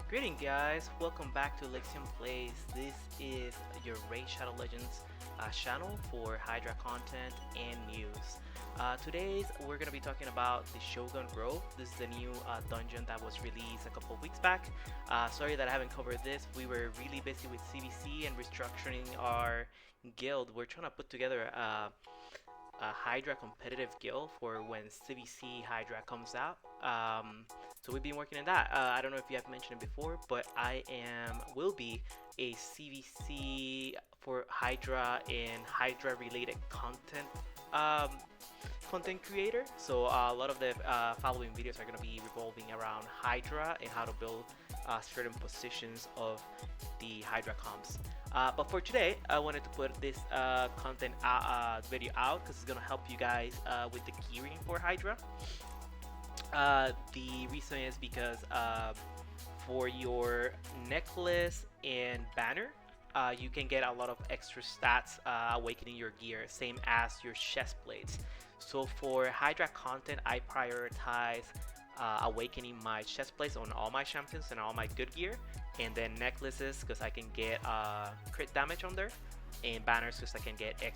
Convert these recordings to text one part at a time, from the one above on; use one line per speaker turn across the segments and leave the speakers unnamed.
Greeting guys, welcome back to Lexium Plays. This is your Raid Shadow Legends channel for Hydra content and news. Today's we're gonna be talking about the Shogun Grove. This is the new dungeon that was released a couple of weeks back. Sorry that I haven't covered this. We were really busy with CVC and restructuring our guild. We're trying to put together a Hydra competitive guild for when CVC Hydra comes out. So we've been working on that. I don't know if you have mentioned it before, but I will be a CVC for Hydra and Hydra related um, content creator. So a lot of the following videos are going to be revolving around Hydra and how to build certain positions of the Hydra comps. But for today, I wanted to put this content video out because it's going to help you guys with the gearing for Hydra. The reason is because for your necklace and banner, you can get a lot of extra stats awakening your gear, same as your chest plates. So for Hydra content, I prioritize awakening my chest plates on all my champions and all my good gear, and then necklaces because I can get crit damage on there, and banners because I can get an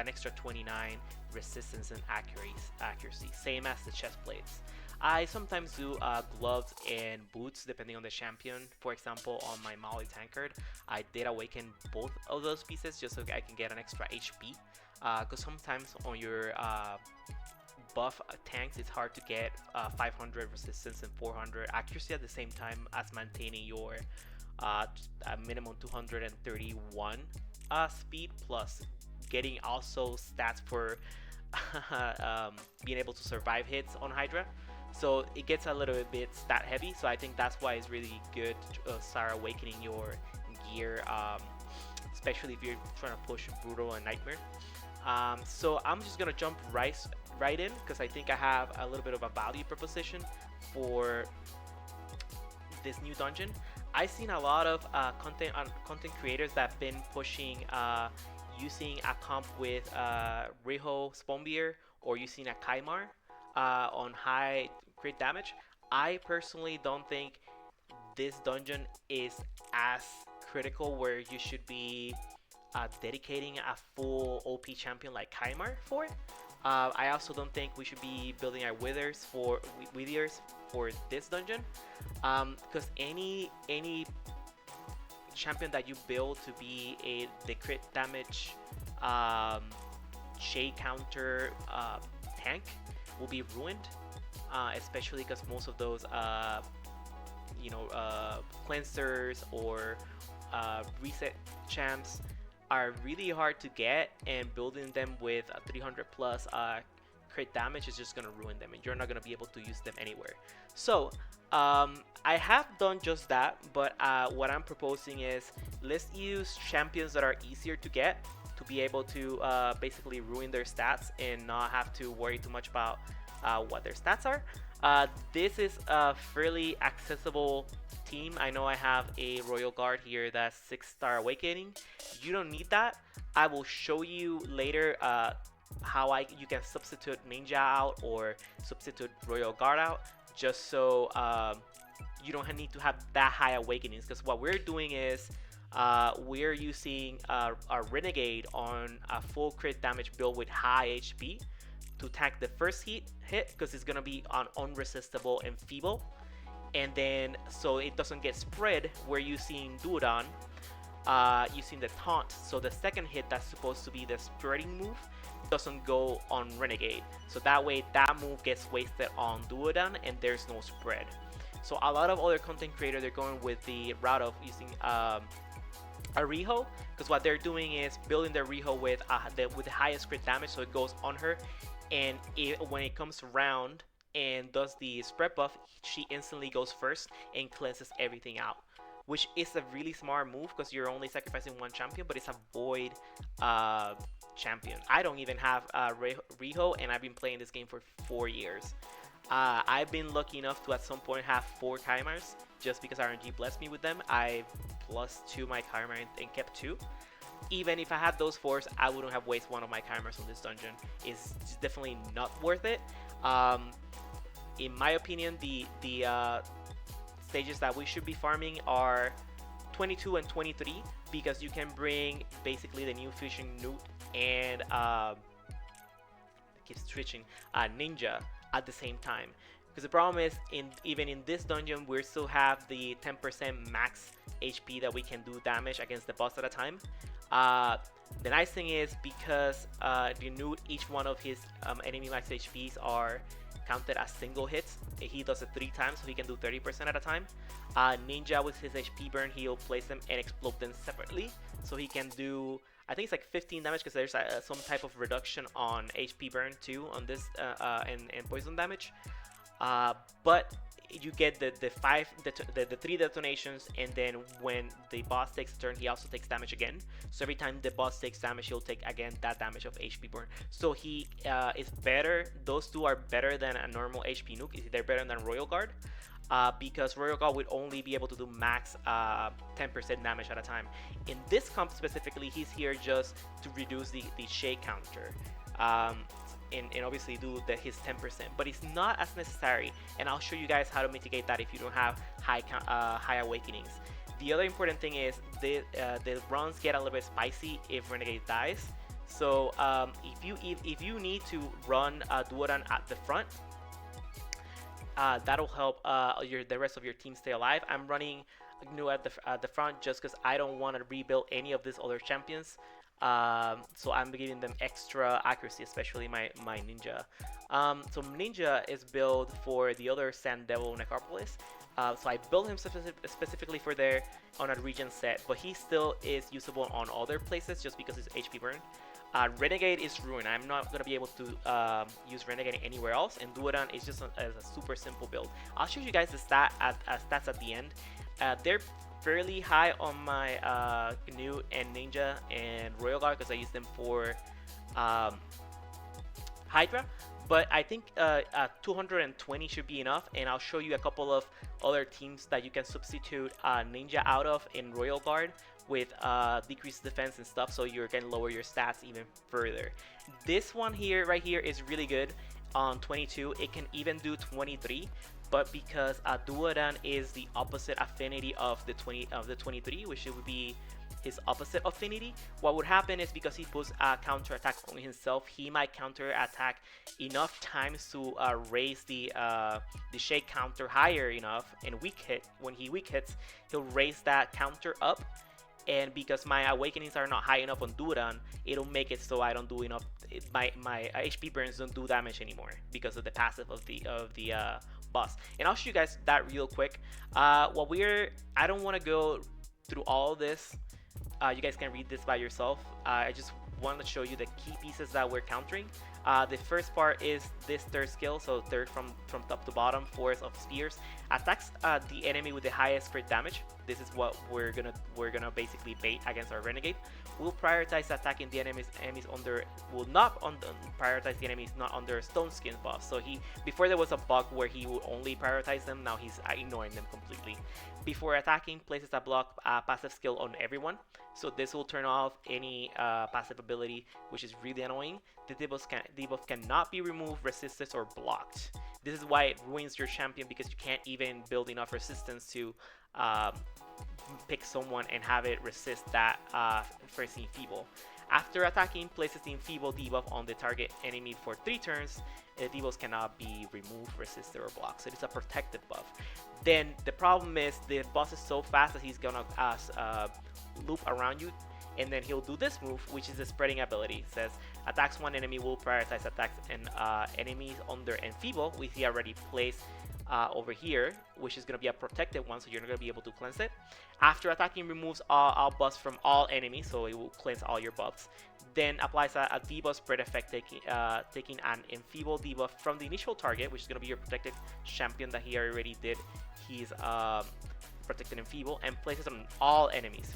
extra 29 resistance and accuracy, same as the chest plates. I sometimes do gloves and boots depending on the champion. For example, on my Molly Tankard, I did awaken both of those pieces just so I can get an extra HP. Because sometimes on your buff tanks, it's hard to get 500 resistance and 400 accuracy at the same time as maintaining your minimum 231 speed, plus getting also stats for being able to survive hits on Hydra. So it gets a little bit stat heavy, so I think that's why it's really good to start awakening your gear, especially if you're trying to push Brutal and Nightmare. So I'm just gonna jump right in because I think I have a little bit of a value proposition for this new dungeon. I've seen a lot of content creators that have been pushing using a comp with Riho Spawnbeer or using a Kaimar on high crit damage. I personally don't think this dungeon is as critical where you should be dedicating a full OP champion like Kaimar for it. I also don't think we should be building our withers for this dungeon, because any champion that you build to be the crit damage shade counter tank will be ruined, especially because most of those cleansers or reset champs are really hard to get, and building them with 300 plus crit damage is just going to ruin them and you're not going to be able to use them anywhere. So I have done just that, but what I'm proposing is let's use champions that are easier to get to be able to basically ruin their stats and not have to worry too much about what their stats are. This is a fairly accessible team. I know I have a Royal Guard here that's 6-star awakening. You don't need that. I will show you later how you can substitute Ninja out or substitute Royal Guard out, just so you don't need to have that high awakenings, because what we're doing is we're using a Renegade on a full crit damage build with high HP to tank the first hit because it's gonna be on unresistible and feeble, and then so it doesn't get spread, we're using Duodon, using the taunt, so the second hit that's supposed to be the spreading move doesn't go on Renegade, so that way that move gets wasted on Duodon and there's no spread. So a lot of other content creators, they're going with the route of using a Riho, because what they're doing is building their Riho with the highest crit damage, so it goes on her, and when it comes around and does the spread buff, she instantly goes first and cleanses everything out, which is a really smart move because you're only sacrificing one champion, but it's a void champion. I don't even have Riho, and I've been playing this game for 4 years. I've been lucky enough to at some point have 4 Kaimars just because RNG blessed me with them. I +2 my Kaimar and kept 2. Even if I had those 4s, I wouldn't have wasted one of my Kaimars on this dungeon. It's definitely not worth it. In my opinion, the stages that we should be farming are 22 and 23 because you can bring basically the new fusion newt and keeps switching ninja at the same time. Because the problem is, even in this dungeon, we still have the 10% max HP that we can do damage against the boss at a time. The nice thing is because the newt, each one of his enemy max HPs are counted as single hits. He does it 3 times, so he can do 30% at a time. Ninja, with his HP burn, he'll place them and explode them separately, so he can do, I think it's like 15 damage because there's some type of reduction on HP burn too on this and poison damage. But you get the 3 detonations, and then when the boss takes a turn, he also takes damage again. So every time the boss takes damage, he'll take again that damage of HP burn. So he is better. Those two are better than a normal HP nuke. They're better than Royal Guard. Because Royal Guard would only be able to do max 10% damage at a time. In this comp specifically, he's here just to reduce the shake counter. And obviously do his 10%, but it's not as necessary, and I'll show you guys how to mitigate that if you don't have high awakenings. The other important thing is the runs get a little bit spicy if Renegade dies. So if you need to run Duodan at the front, that'll help the rest of your team stay alive. I'm running Gnu at the front just because I don't want to rebuild any of these other champions. So I'm giving them extra accuracy, especially my ninja. So ninja is built for the other Sand Devil Necropolis. So I built him specifically for there on a region set, but he still is usable on other places just because it's HP burn. Renegade is ruined. I'm not going to be able to use Renegade anywhere else, and Duodan is just a super simple build. I'll show you guys the stats at the end. They're fairly high on my Gnu and Ninja and Royal Guard because I use them for Hydra, but I think 220 should be enough, and I'll show you a couple of other teams that you can substitute Ninja out of in Royal Guard with decreased defense and stuff, so you can lower your stats even further. This one here, right here, is really good on 22. It can even do 23. But because Duodan is the opposite affinity of the 23, which would be his opposite affinity, what would happen is because he puts a counter attack on himself, he might counter attack enough times to raise the shake counter higher enough, and when he weak hits, he'll raise that counter up. And because my awakenings are not high enough on Duodan, it'll make it so I don't do enough. My HP burns don't do damage anymore because of the passive of the boss. And I'll show you guys that real quick. I don't want to go through all this. You guys can read this by yourself. I just want to show you the key pieces that we're countering. The first part is this third skill, so third from top to bottom, force of spears, attacks the enemy with the highest crit damage. This is what we're gonna basically bait against our Renegade. We'll prioritize attacking the enemies under, will not prioritize the enemies not under Stone Skin buff. So before there was a bug where he would only prioritize them, now he's ignoring them completely. Before attacking, places a block passive skill on everyone. So this will turn off any passive ability, which is really annoying. The debuff cannot be removed, resisted, or blocked. This is why it ruins your champion, because you can't even build enough resistance to pick someone and have it resist that first enfeeble. After attacking, places the enfeeble debuff on the target enemy for 3 turns. Debuffs cannot be removed, resisted, or blocked. So it's a protective buff. Then the problem is the boss is so fast that he's gonna loop around you, and then he'll do this move, which is the spreading ability. It says attacks one enemy, will prioritize attacks and enemies under enfeeble, which he already placed over here, which is going to be a protected one, so you're not going to be able to cleanse it. After attacking, removes all buffs from all enemies, so it will cleanse all your buffs. Then applies a debuff spread effect, taking an enfeeble debuff from the initial target, which is going to be your protected champion that he already did. He's protected enfeeble, and places on all enemies.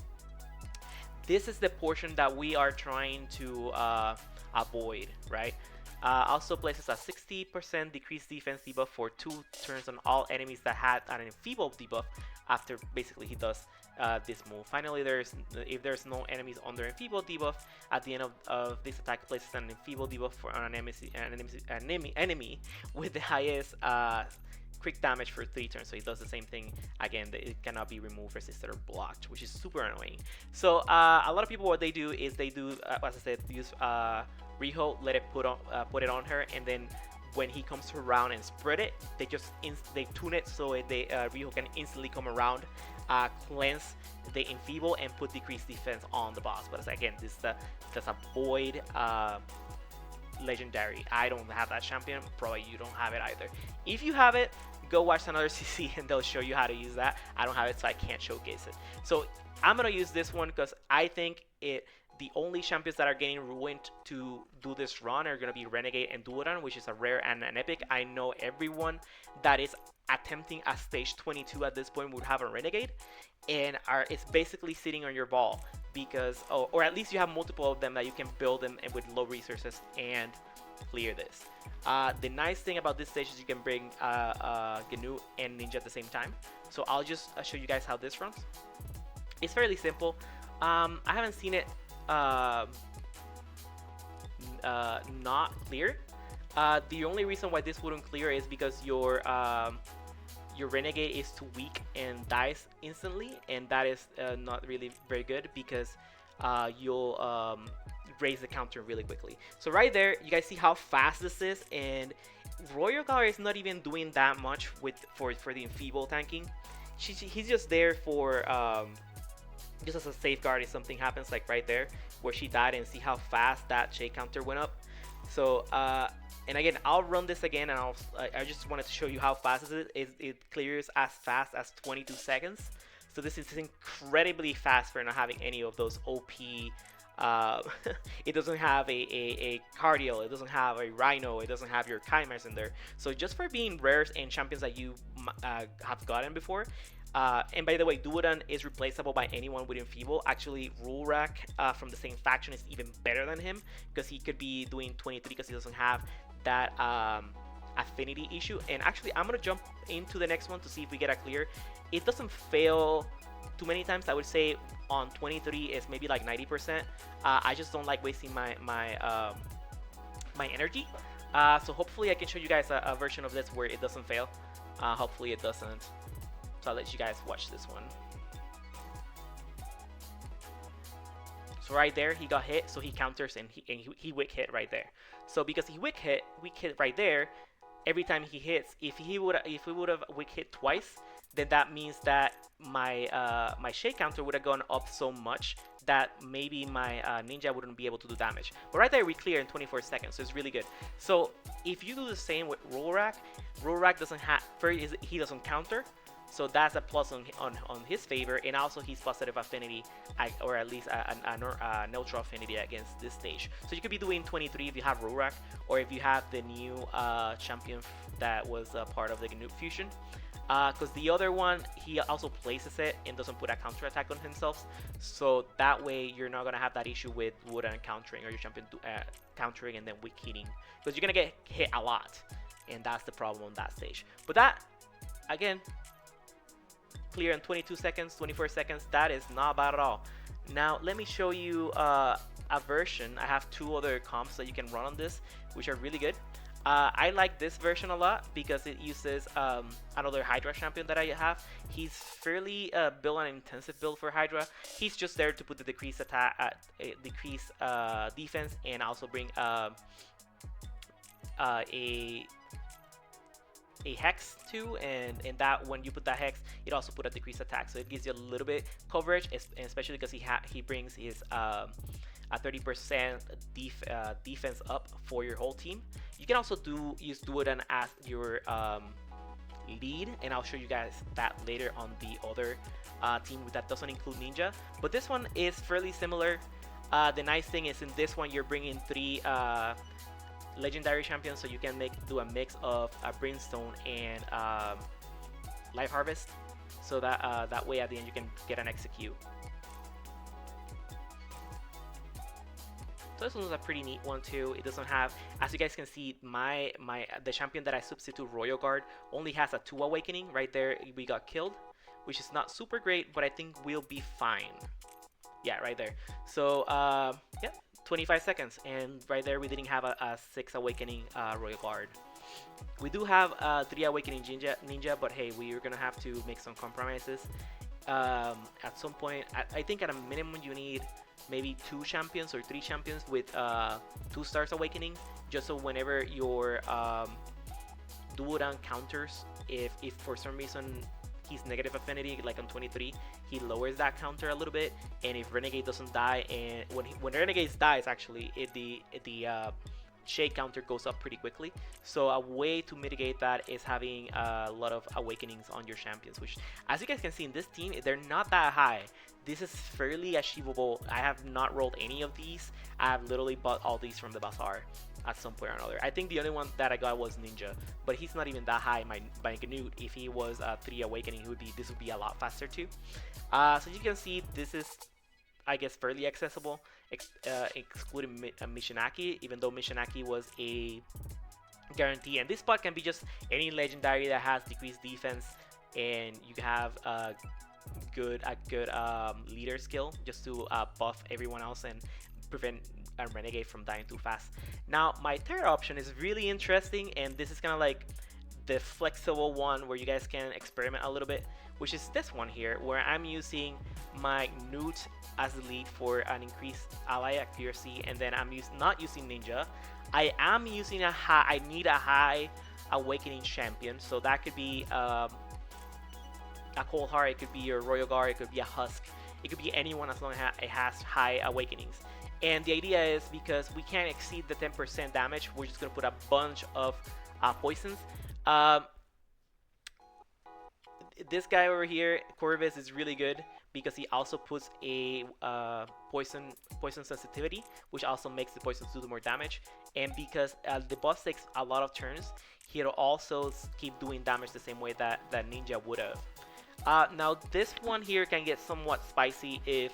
This is the portion that we are trying to avoid, right? Also places a 60% decreased defense debuff for 2 turns on all enemies that had an enfeeble debuff after basically he does this move. Finally, if there's no enemies under enfeeble debuff, at the end of this attack, places an enfeeble debuff for an enemy with the highest quick damage for 3 turns, so it does the same thing again. It cannot be removed, resisted, or blocked, which is super annoying. So a lot of people, what they do is they do, as I said, use Riho, let it put it on her, and then when he comes around and spread it, they just they tune it so Riho can instantly come around, cleanse the enfeeble, and put decreased defense on the boss. But again, that's a void legendary. I don't have that champion. Probably you don't have it either. If you have it, go watch another CC and they'll show you how to use that. I don't have it, so I can't showcase it. So I'm gonna use this one because I think the only champions that are getting ruined to do this run are gonna be Renegade and Duodan, which is a rare and an epic. I know everyone that is attempting a stage 22 at this point would have a Renegade, and it's basically sitting on your ball because, or at least you have multiple of them that you can build them with low resources and clear this. The nice thing about this stage is you can bring GNU and Ninja at the same time. So I'll just show you guys how this runs. It's fairly simple. I haven't seen it not clear. The only reason why this wouldn't clear is because your Renegade is too weak and dies instantly, and that is not really very good because you'll raise the counter really quickly. So right there, you guys see how fast this is, and Royal Guard is not even doing that much for the enfeeble tanking. He's just there for just as a safeguard if something happens, like right there where she died, and see how fast that shake counter went up. So and again, I'll run this again, and I just wanted to show you how fast it is. It clears as fast as 22 seconds. So this is incredibly fast for not having any of those OP. It doesn't have a Cardial, it doesn't have a Rhino, it doesn't have your Chimeras in there. So just for being rares and champions that you have gotten before. And by the way, Duodan is replaceable by anyone with Enfeeble. Actually, Rulrak from the same faction is even better than him because he could be doing 23 because he doesn't have that affinity issue. And actually, I'm going to jump into the next one to see if we get a clear. It doesn't fail too many times. I would say on 23 is maybe like 90%. I just don't like wasting my energy. So hopefully I can show you guys a version of this where it doesn't fail. Hopefully it doesn't. So I'll let you guys watch this one. So right there, he got hit, so he counters and he wick hit right there. So because he wick hit right there, every time he hits, if we would have wick hit twice, then that means that my my shake counter would have gone up so much that maybe my ninja wouldn't be able to do damage. But right there we clear in 24 seconds, so it's really good. So if you do the same with Rulrak doesn't have, he doesn't counter. So that's a plus on his favor, and also he's positive affinity, or at least a neutral affinity against this stage. So you could be doing 23 if you have Rulrak, or if you have the new champion that was part of the GNU fusion. Because the other one, he also places it and doesn't put a counter attack on himself. So that way you're not gonna have that issue with Wodan countering, or your champion countering and then weak hitting, because you're gonna get hit a lot, and that's the problem on that stage. But that, again, clear in 22 seconds, 24 seconds. That is not bad at all. Now let me show you a version. I have two other comps that you can run on this, which are really good. I like this version a lot because it uses another Hydra champion that I have. He's fairly built an intensive build for Hydra. He's just there to put the decreased attack, decrease defense, and also bring a hex too, and that when you put that hex, it also put a decreased attack, so it gives you a little bit coverage, especially because he brings his a 30% defense up for your whole team. You can also use Duodan as your lead, and I'll show you guys that later on the other team that doesn't include Ninja. But this one is fairly similar. The nice thing is in this one you're bringing 3 legendary champions, so you can do a mix of Brimstone and Life Harvest, so that that way at the end you can get an execute. So this one's a pretty neat one too. It doesn't have, as you guys can see, the champion that I substitute, Royal Guard, only has a 2 awakening. Right there we got killed, which is not super great, but I think we'll be fine. Yeah, right there. So yeah, 25 seconds, and right there we didn't have a 6 awakening Royal Guard. We do have 3 Awakening Ninja, but hey, we are gonna have to make some compromises. At some point, I think at a minimum you need maybe 2 champions or 3 champions with 2 stars Awakening, just so whenever your Duodan counters, if for some reason he's negative affinity, like on 23, he lowers that counter a little bit, and if Renegade doesn't die, and when Renegade dies, actually, the shade counter goes up pretty quickly. So a way to mitigate that is having a lot of awakenings on your champions, which, as you guys can see in this team, they're not that high. This is fairly achievable. I have not rolled any of these. I have literally bought all these from the bazaar at some point or another. I think the only one that I got was Ninja, but he's not even that high. My Ganute, if he was 3 Awakening, this would be a lot faster too. So you can see this is, I guess, fairly accessible, excluding Mishinaki, even though Mishinaki was a guarantee. And this spot can be just any legendary that has decreased defense, and you have a good leader skill just to buff everyone else and prevent a Renegade from dying too fast. Now, my third option is really interesting, and this is kind of like the flexible one where you guys can experiment a little bit, which is this one here, where I'm using my Newt as the lead for an increased ally accuracy, and then I'm not using Ninja. I am using I need a high Awakening champion, so that could be a Cold Heart, it could be a Royal Guard, it could be a Husk, it could be anyone as long as it has high Awakenings. And the idea is, because we can't exceed the 10% damage, we're just going to put a bunch of poisons. This guy over here, Corvus, is really good because he also puts a poison sensitivity, which also makes the poisons do more damage. And because the boss takes a lot of turns, he'll also keep doing damage the same way that Ninja would have. Now this one here can get somewhat spicy if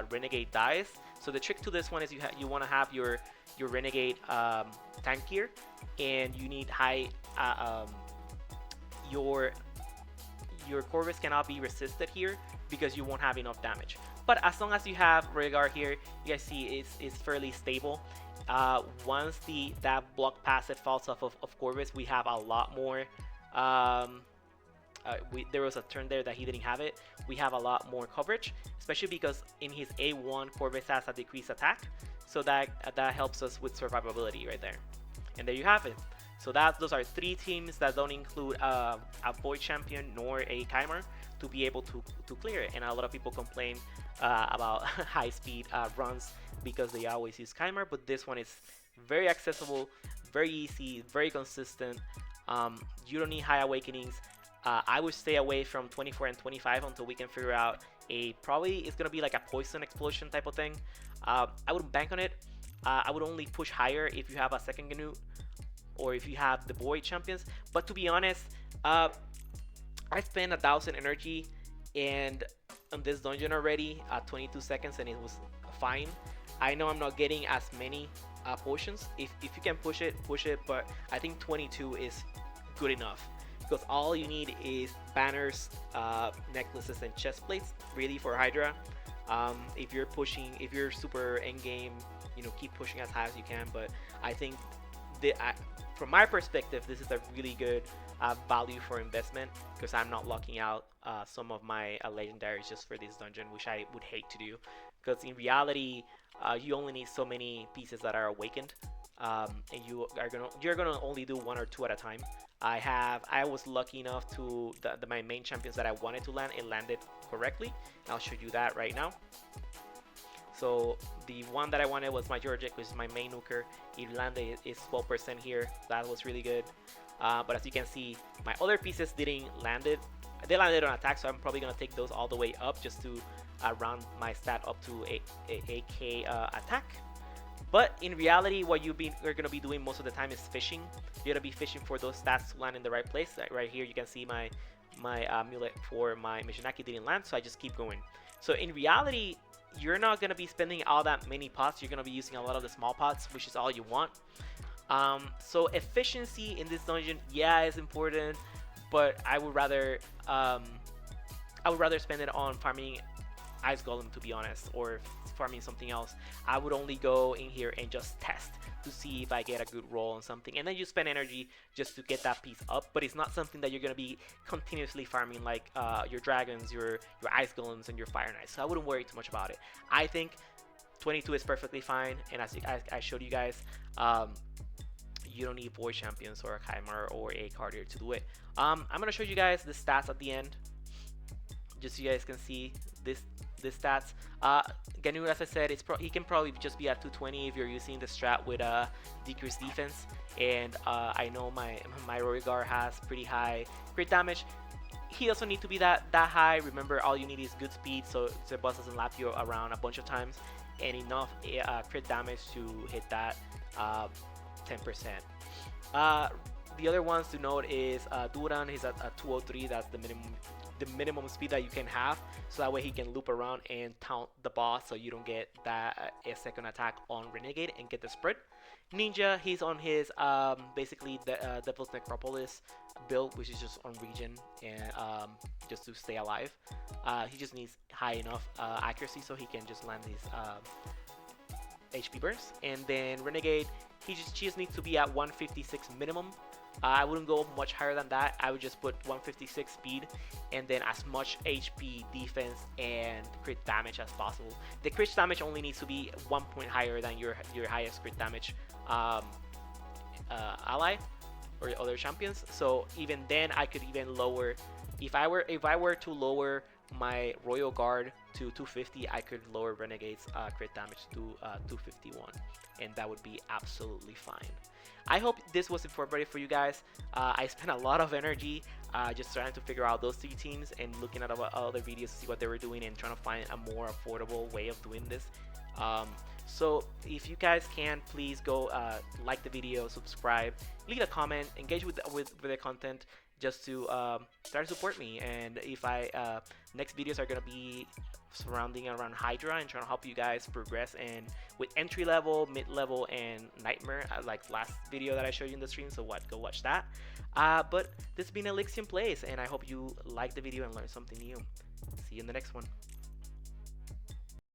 Renegade dies. So the trick to this one is you want to have your Renegade tankier, and you need high your Corvus cannot be resisted here because you won't have enough damage. But as long as you have Rhaegar here, you guys see it's fairly stable. Once that block passive falls off of Corvus, we have a lot more. There was a turn there that he didn't have it. We have a lot more coverage, especially because in his A1, Corvus has a decreased attack, so that helps us with survivability right there. And there you have it. So those are 3 teams that don't include a Void Champion nor a Chimer to be able to clear it. And a lot of people complain about high-speed runs because they always use Chimer, but this one is very accessible, very easy, very consistent. You don't need high awakenings. I would stay away from 24 and 25 until we can figure out probably it's gonna be like a poison explosion type of thing. I wouldn't bank on it. I would only push higher if you have a second Ganute or if you have the Void champions. But to be honest, I spent 1,000 energy and on this dungeon already at 22 seconds, and it was fine. I know I'm not getting as many potions. If you can push it, but I think 22 is good enough. Because all you need is banners, necklaces, and chest plates, really, for Hydra. If you're super endgame, keep pushing as high as you can. But I think, from my perspective, this is a really good value for investment, because I'm not locking out some of my legendaries just for this dungeon, which I would hate to do. Because in reality, you only need so many pieces that are awakened, and you're gonna only do 1 or 2 at a time. I was lucky enough to my main champions that I wanted to land, it landed correctly. I'll show you that right now. So the one that I wanted was my Georgic, which is my main nuker. It landed is 12% here. That was really good. But as you can see, my other pieces didn't landed. They landed on attack, so I'm probably gonna take those all the way up just to round my stat up to a AK attack. But in reality, what you're going to be doing most of the time is fishing. You're going to be fishing for those stats to land in the right place. Right here, you can see my amulet for my Mishinaki didn't land, so I just keep going. So in reality, you're not going to be spending all that many pots. You're going to be using a lot of the small pots, which is all you want. So efficiency in this dungeon, yeah, is important, but I would rather spend it on farming Ice Golem, to be honest, or farming something else. I would only go in here and just test to see if I get a good roll on something, and then you spend energy just to get that piece up. But it's not something that you're gonna be continuously farming like your dragons, your ice golems, and your fire knights. So I wouldn't worry too much about it. I think 22 is perfectly fine, and as I showed you guys, you don't need void champions or a Chimera or a Cartier to do it. I'm gonna show you guys the stats at the end, just so you guys can see this stats. Ganu, as I said, he can probably just be at 220 if you're using the strat with decreased defense. And I know my Rorigar has pretty high crit damage. He doesn't need to be that high. Remember, all you need is good speed, so the boss doesn't lap you around a bunch of times, and enough crit damage to hit that 10%. The other ones to note is Duran. He's at 203. That's the minimum speed that you can have, so that way he can loop around and taunt the boss, so you don't get that a second attack on Renegade and get the spread. Ninja, he's on his basically the Devil's Necropolis build, which is just on regen and just to stay alive. He just needs high enough accuracy so he can just land his HP burst. And then Renegade, she just needs to be at 156 minimum. I wouldn't go much higher than that. I would just put 156 speed and then as much HP, defense, and crit damage as possible. The crit damage only needs to be 1 point higher than your highest crit damage ally or other champions. So even then, I could even lower. If I were to lower my Royal Guard to 250, I could lower Renegade's crit damage to 251, and that would be absolutely fine. I hope this was informative for you guys. I spent a lot of energy just trying to figure out those three teams and looking at other videos to see what they were doing and trying to find a more affordable way of doing this. So if you guys can, please go like the video, subscribe, leave a comment, engage with the content, just to try to support me. And if next videos are gonna be surrounding around Hydra and trying to help you guys progress and with entry level, mid level, and Nightmare, like last video that I showed you in the stream. So go watch that. But this has been Elixium Plays, and I hope you liked the video and learned something new. See you in the next one.